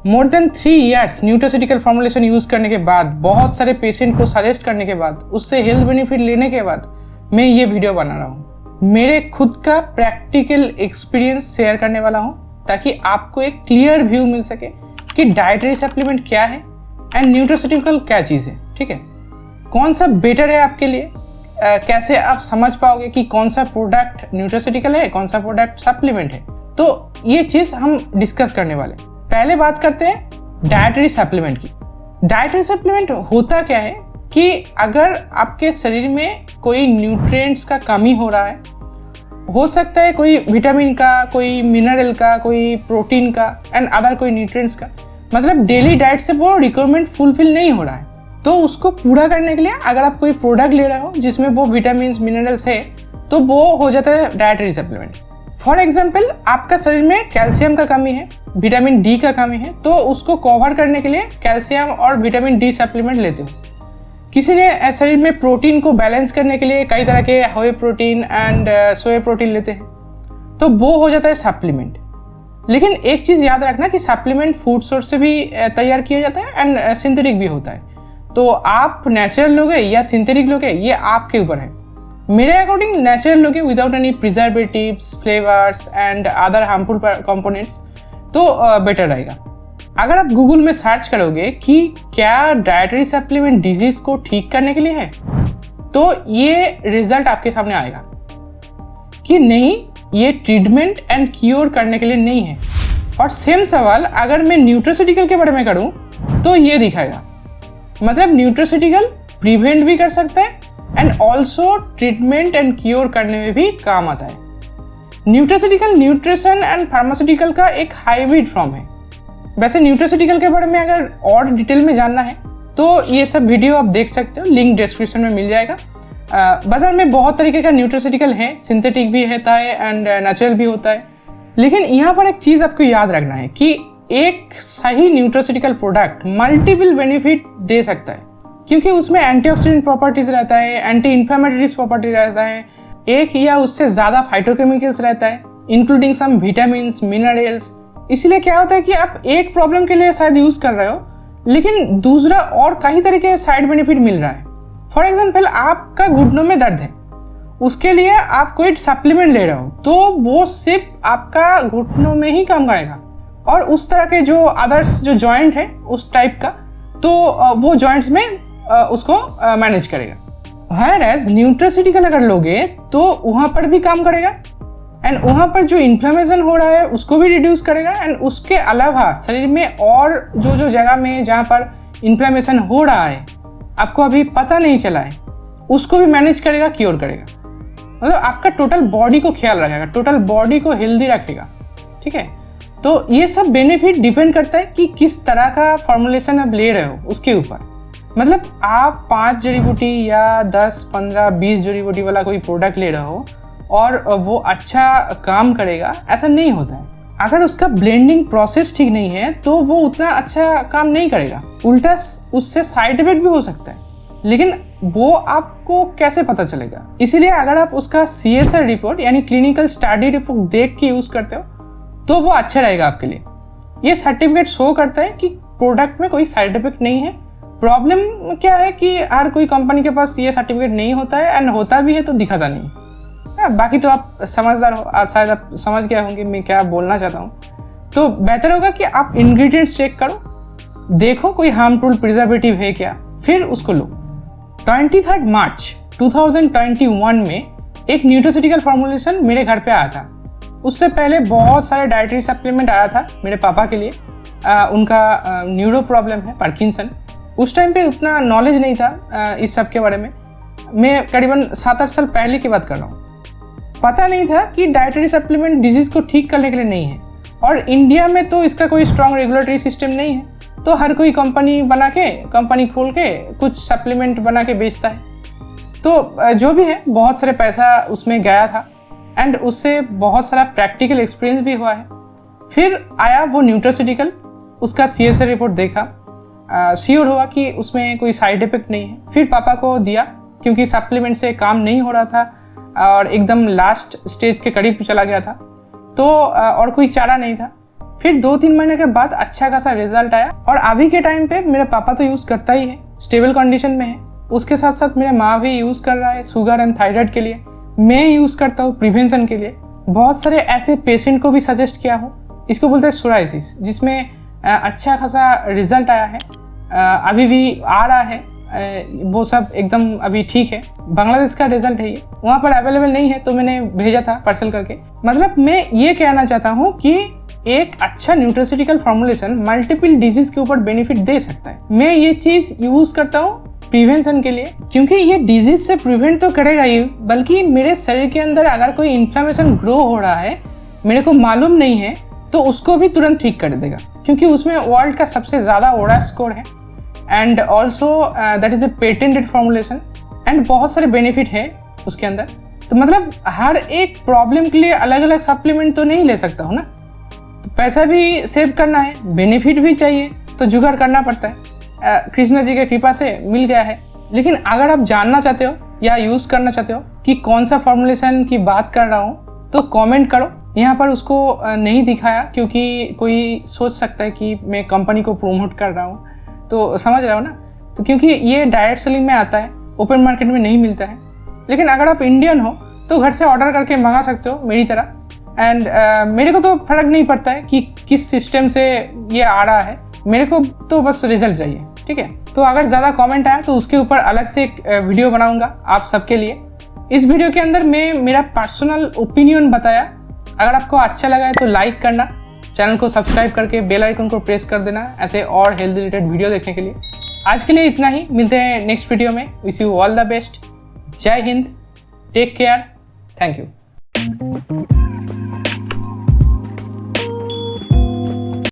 More than 3 years nutraceutical formulation use करने के बाद, बहुत सारे पेशेंट को सजेस्ट करने के बाद, उससे हेल्थ बेनिफिट लेने के बाद मैं ये वीडियो बना रहा हूँ। मेरे खुद का प्रैक्टिकल एक्सपीरियंस शेयर करने वाला हूँ ताकि आपको एक क्लियर व्यू मिल सके कि डाइटरी सप्लीमेंट क्या है एंड न्यूट्रास्यूटिकल क्या चीज़ है। ठीक है, कौन सा बेटर है आपके लिए, कैसे आप समझ पाओगे कि कौन सा प्रोडक्ट न्यूट्रास्यूटिकल है, कौन सा प्रोडक्ट सप्लीमेंट है, तो ये चीज़ हम डिस्कस करने वाले। पहले बात करते हैं डाइटरी सप्लीमेंट की। डाइटरी सप्लीमेंट होता क्या है कि अगर आपके शरीर में कोई न्यूट्रिएंट्स का कमी हो रहा है, हो सकता है कोई विटामिन का, कोई मिनरल का, कोई प्रोटीन का एंड अदर कोई न्यूट्रिएंट्स का, मतलब डेली डाइट से वो रिक्वायरमेंट फुलफिल नहीं हो रहा है, तो उसको पूरा करने के लिए अगर आप कोई प्रोडक्ट ले रहे हो जिसमें वो विटामिन मिनरल्स है तो वो हो जाता है डाइटरी सप्लीमेंट। फॉर एग्जाम्पल, आपका शरीर में कैल्शियम का कमी है, विटामिन डी का कमी है, तो उसको कवर करने के लिए कैल्शियम और विटामिन डी सप्लीमेंट लेते हो। किसी ने शरीर में प्रोटीन को बैलेंस करने के लिए कई तरह के whey protein and soya protein लेते हैं, तो वो हो जाता है सप्लीमेंट। लेकिन एक चीज़ याद रखना कि सप्लीमेंट फूड सोर्स से भी तैयार किया जाता है एंड सिंथेटिक भी होता है, तो आप नेचुरल लोगे या सिंथेटिक लोगे ये आपके ऊपर है। मेरे अकॉर्डिंग नेचुरल लोगे without any preservatives, flavours and other harmful components तो बेटर रहेगा। अगर आप गूगल में सर्च करोगे कि क्या डाइटरी सप्लीमेंट डिजीज को ठीक करने के लिए है, तो ये रिजल्ट आपके सामने आएगा कि नहीं, ये ट्रीटमेंट एंड क्योर करने के लिए नहीं है। और सेम सवाल अगर मैं न्यूट्रास्यूटिकल के बारे में करूं तो ये दिखाएगा, मतलब न्यूट्रास्यूटिकल प्रिवेंट भी कर सकता है and also treatment and cure करने में भी काम आता है। न्यूट्रास्यूटिकल न्यूट्रिशन एंड फार्मास्यूटिकल का एक हाइब्रिड फॉर्म है। वैसे न्यूट्रास्यूटिकल के बारे में अगर और डिटेल में जानना है तो ये सब वीडियो आप देख सकते हो, लिंक डिस्क्रिप्शन में मिल जाएगा। बाजार में बहुत तरीके का न्यूट्रास्यूटिकल है, सिंथेटिक भी होता है एंड नेचुरल भी होता है। लेकिन यहाँ पर एक चीज़ आपको याद रखना है कि एक सही न्यूट्रास्यूटिकल प्रोडक्ट मल्टीपल बेनिफिट दे सकता है, क्योंकि उसमें एंटीऑक्सीडेंट प्रॉपर्टीज रहता है, एंटी इन्फ्लेमेटरी प्रॉपर्टी रहता है, एक या उससे ज़्यादा फाइटोकेमिकल्स रहता है, इंक्लूडिंग सम विटामिन्स, मिनरल्स। इसलिए क्या होता है कि आप एक प्रॉब्लम के लिए शायद यूज़ कर रहे हो, लेकिन दूसरा और कई तरह के साइड बेनिफिट मिल रहा है। फॉर एग्जाम्पल, आपका घुटनों में दर्द है, उसके लिए आप कोई सप्लीमेंट ले रहे हो, तो वो सिर्फ आपका घुटनों में ही काम आएगा, और उस तरह के जो अदर्स जो जॉइंट है उस टाइप का, तो वो जॉइंट्स में उसको मैनेज करेगा। हाँ, एज न्यूट्रास्यूटिकल अगर लोगे तो वहाँ पर भी काम करेगा एंड वहाँ पर जो इन्फ्लेमेशन हो रहा है उसको भी रिड्यूस करेगा, एंड उसके अलावा शरीर में और जो जगह में जहाँ पर इन्फ्लेमेशन हो रहा है आपको अभी पता नहीं चला है उसको भी मैनेज करेगा, क्योर करेगा। मतलब आपका टोटल बॉडी को ख्याल रखेगा, टोटल बॉडी को हेल्दी रखेगा। ठीक है, तो ये सब बेनिफिट डिपेंड करता है कि किस तरह का फॉर्मुलेशन आप ले रहे हो उसके ऊपर। मतलब आप 5 जड़ी बूटी या 10, 15, 20 जड़ी बूटी वाला कोई प्रोडक्ट ले रहे हो और वो अच्छा काम करेगा, ऐसा नहीं होता है। अगर उसका ब्लेंडिंग प्रोसेस ठीक नहीं है तो वो उतना अच्छा काम नहीं करेगा, उल्टा उससे साइड इफेक्ट भी हो सकता है। लेकिन वो आपको कैसे पता चलेगा? इसीलिए अगर आप उसका CSR रिपोर्ट यानी क्लिनिकल स्टडी रिपोर्ट देख के यूज़ करते हो तो वो अच्छा रहेगा आपके लिए। ये सर्टिफिकेट शो करता है कि प्रोडक्ट में कोई साइड इफेक्ट नहीं है। प्रॉब्लम क्या है कि हर कोई कंपनी के पास ये सर्टिफिकेट नहीं होता है, एंड होता भी है तो दिखाता नहीं। बाकी तो आप समझदार हो, शायद आप समझ गए होंगे मैं क्या बोलना चाहता हूँ। तो बेहतर होगा कि आप इंग्रेडिएंट्स चेक करो, देखो कोई हार्मफुल प्रिजर्वेटिव है क्या, फिर उसको लो। 23 मार्च 2021 में एक न्यूट्रास्यूटिकल फॉर्मुलेशन मेरे घर पे आया था। उससे पहले बहुत सारे डाइटरी सप्लीमेंट आया था मेरे पापा के लिए। उनका न्यूरो प्रॉब्लम है, पार्किंसन। उस टाइम पे उतना नॉलेज नहीं था इस सब के बारे में। मैं करीबन 7-8 साल पहले की बात कर रहा हूँ। पता नहीं था कि डाइटरी सप्लीमेंट डिजीज़ को ठीक करने के लिए नहीं है, और इंडिया में तो इसका कोई स्ट्रॉन्ग रेगुलेटरी सिस्टम नहीं है, तो हर कोई कंपनी खोल के कुछ सप्लीमेंट बना के बेचता है। तो जो भी है, बहुत सारे पैसा उसमें गया था एंड उससे बहुत सारा प्रैक्टिकल एक्सपीरियंस भी हुआ है। फिर आया वो न्यूट्रास्यूटिकल, उसका CSR रिपोर्ट देखा, श्योर हुआ कि उसमें कोई साइड इफेक्ट नहीं है। फिर पापा को दिया, क्योंकि सप्लीमेंट से काम नहीं हो रहा था और एकदम लास्ट स्टेज के करीब चला गया था, तो और कोई चारा नहीं था। फिर 2-3 महीने के बाद अच्छा खासा रिजल्ट आया और अभी के टाइम पे मेरा पापा तो यूज़ करता ही है, स्टेबल कंडीशन में है। उसके साथ साथ मेरे माँ भी यूज़ कर रहा है शुगर एंड थायराइड के लिए, मैं यूज़ करता हूँ प्रिवेंशन के लिए। बहुत सारे ऐसे पेशेंट को भी सजेस्ट किया हूँ। इसको बोलते हैं सोराइसिस, जिसमें अच्छा खासा रिजल्ट आया है, अभी भी आ रहा है, वो सब एकदम अभी ठीक है। बांग्लादेश का रिजल्ट है ये, वहाँ पर अवेलेबल नहीं है तो मैंने भेजा था पार्सल करके। मतलब मैं ये कहना चाहता हूँ कि एक अच्छा न्यूट्रास्यूटिकल फॉर्मुलेशन मल्टीपल डिजीज के ऊपर बेनिफिट दे सकता है। मैं ये चीज़ यूज़ करता हूँ प्रिवेंशन के लिए, क्योंकि ये डिजीज से प्रिवेंट तो करेगा ही, बल्कि मेरे शरीर के अंदर अगर कोई इन्फ्लेमेशन ग्रो हो रहा है, मेरे को मालूम नहीं है, तो उसको भी तुरंत ठीक कर देगा, क्योंकि उसमें वर्ल्ड का सबसे ज़्यादा ओरा स्कोर है and also that is a patented formulation and बहुत सारे बेनिफिट है उसके अंदर। तो मतलब हर एक प्रॉब्लम के लिए अलग अलग सप्लीमेंट तो नहीं ले सकता हूँ ना, तो पैसा भी सेव करना है, बेनिफिट भी चाहिए, तो जुगाड़ करना पड़ता है। कृष्णा जी की कृपा से मिल गया है। लेकिन अगर आप जानना चाहते हो या यूज़ करना चाहते हो कि कौन सा फॉर्मुलेशन की बात कर रहा हूँ, तो कमेंट करो। यहाँ पर उसको नहीं दिखाया क्योंकि कोई सोच सकता है कि मैं कंपनी को प्रोमोट कर रहा हूँ, तो समझ रहा हो ना। तो क्योंकि ये डायरेक्ट सेलिंग में आता है, ओपन मार्केट में नहीं मिलता है। लेकिन अगर आप इंडियन हो तो घर से ऑर्डर करके मंगा सकते हो मेरी तरह। एंड मेरे को तो फ़र्क नहीं पड़ता है कि किस सिस्टम से ये आ रहा है, मेरे को तो बस रिजल्ट चाहिए, ठीक है। तो अगर ज़्यादा कमेंट आया तो उसके ऊपर अलग से एक वीडियो बनाऊंगा आप सबके लिए। इस वीडियो के अंदर मैं मेरा पर्सनल ओपिनियन बताया। अगर आपको अच्छा लगा है तो लाइक करना, चैनल को सब्सक्राइब करके बेल आइकन को प्रेस कर देना ऐसे और हेल्थ रिलेटेड वीडियो देखने के लिए। आज के लिए इतना ही, मिलते हैं नेक्स्ट वीडियो में। Wish you all the best. जय Hind, take care, thank you.